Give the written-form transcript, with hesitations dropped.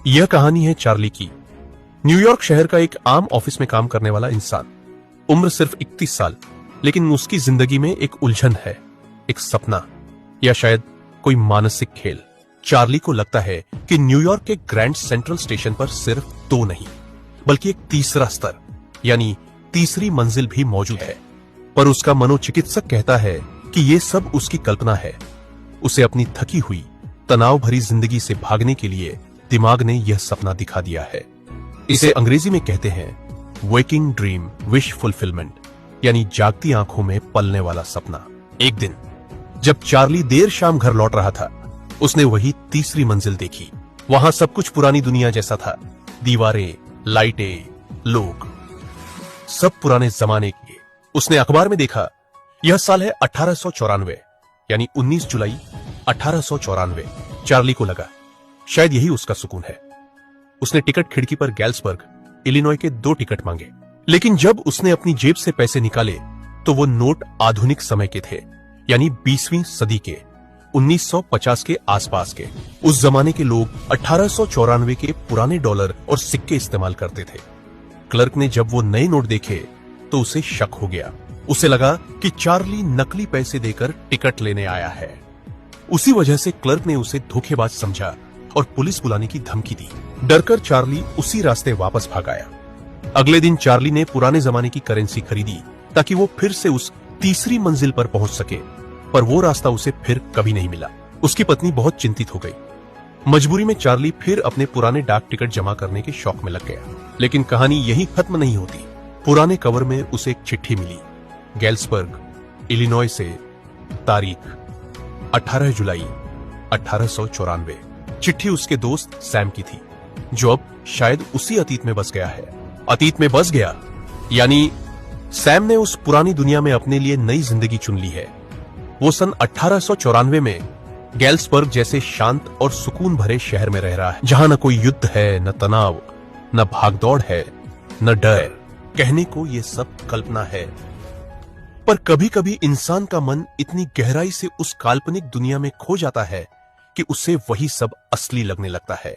यह कहानी है चार्ली की। न्यूयॉर्क शहर का एक आम ऑफिस में काम करने वाला इंसान। उम्र सिर्फ 31 साल, लेकिन उसकी जिंदगी में एक उलझन है, एक सपना, या शायद कोई मानसिक खेल। चार्ली को लगता है कि न्यूयॉर्क के ग्रैंड सेंट्रल स्टेशन पर सिर्फ दो नहीं, बल्कि एक तीसरा स्तर यानी तीसरी मंजिल भी मौजूद है। पर उसका मनोचिकित्सक कहता है कि यह सब उसकी कल्पना है। उसे अपनी थकी हुई, तनाव भरी जिंदगी से भागने के लिए दिमाग ने यह सपना दिखा दिया है। इसे अंग्रेजी में कहते हैं वेकिंग ड्रीम विश फुलफिलमेंट, यानी जागती आंखों में पलने वाला सपना। एक दिन जब चार्ली देर शाम घर लौट रहा था, उसने वही तीसरी मंजिल देखी। वहां सब कुछ पुरानी दुनिया जैसा था। दीवारें, लाइटें, लोग, सब पुराने जमाने के। उसने अखबार में देखा, यह साल है 1894, यानी 19 जुलाई 1894। चार्ली को लगा शायद यही उसका सुकून है। उसने टिकट खिड़की पर गैल्सबर्ग, इलिनॉय के 2 टिकट मांगे। लेकिन जब उसने अपनी जेब से पैसे निकाले तो वो नोट आधुनिक समय के थे, यानी 20वीं सदी के, 1950 के आसपास के। उस जमाने के लोग 1894 के पुराने डॉलर और सिक्के इस्तेमाल करते थे। क्लर्क ने जब वो नए नोट देखे तो उसे शक हो गया। उसे लगा कि चार्ली नकली पैसे देकर टिकट लेने आया है। उसी वजह से क्लर्क ने उसे धोखेबाज समझा और पुलिस बुलाने की धमकी दी। डरकर चार्ली उसी रास्ते वापस भाग आया। अगले दिन चार्ली ने पुराने जमाने की करेंसी खरीदी ताकि वो फिर से उस तीसरी मंजिल पर पहुंच सके, पर वो रास्ता उसे फिर कभी नहीं मिला। उसकी पत्नी बहुत चिंतित हो गई। मजबूरी में चार्ली फिर अपने पुराने डाक टिकट जमा करने के शौक में लग गया। लेकिन कहानी यही खत्म नहीं होती। पुराने कवर में उसे एक चिट्ठी मिली, गैल्सबर्ग, इलिनॉय से, तारीख 18 जुलाई 1894। चिट्ठी उसके दोस्त सैम की थी, जो अब शायद उसी अतीत में बस गया है। अतीत में बस गया यानी सैम ने उस पुरानी दुनिया में अपने लिए नई जिंदगी चुन ली है। वो सन 1894 में गैल्सबर्ग जैसे शांत और सुकून भरे शहर में रह रहा है, जहां न कोई युद्ध है, न तनाव, न भागदौड़ है, न डर। कहने को ये सब कल्पना है, पर कभी कभी इंसान का मन इतनी गहराई से उस काल्पनिक दुनिया में खो जाता है कि उसे वही सब असली लगने लगता है।